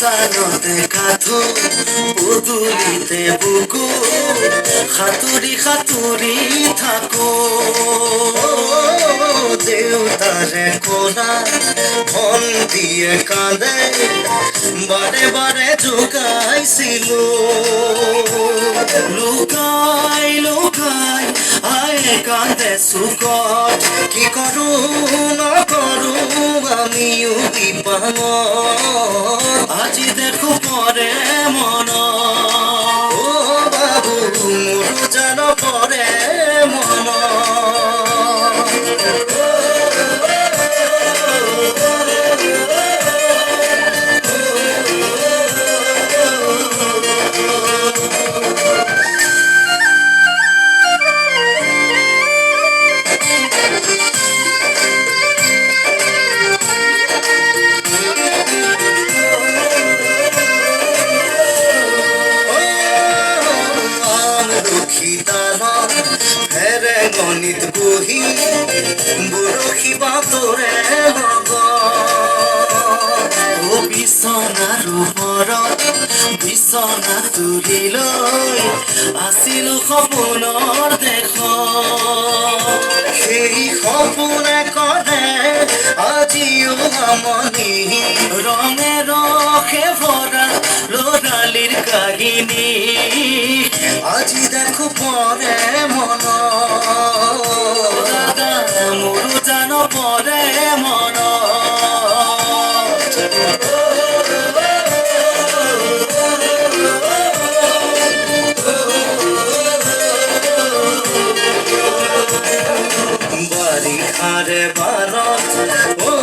শ্মশানতে কাঠো পদূলিতে বুকু সাঁতুৰি সাঁতুৰি থাকো দেউতাৰে ক'লা ভণ্টিয়ে কান্দে বাৰে বাৰে জোকাইছিলো লুকাই লুকাই আয়ে কান্দে চুকত কি কৰো নকৰো আমিও বিপাঙত আজি দেখো পৰে মন ও বাবু মোৰো জান পৰে মন গণিত বহি বৰশী বাতৰে লগ বিচনাৰ ওপৰত বিচনা তুলি লৈ আছিলো সপোনৰ দেশত সেই সপোনে কৰে আজিও আমনি ৰঙে ৰসে ভৰা ল'ৰালিৰ কাহিনী আজি দেখো পৰে মন দাদা মোৰো জান পৰে মন বাৰিষাৰে বাৰত ও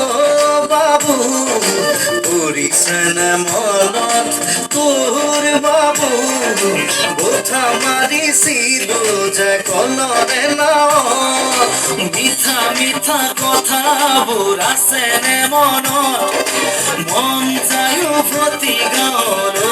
বাবু পৰিছেনে মনত তোৰ বাবু বোঠা মাৰিছিলো যে কলৰে নাও মিঠা মিঠা কথাবোৰ আছেনে মনত মন যায় উভতি গাঁৱলৈ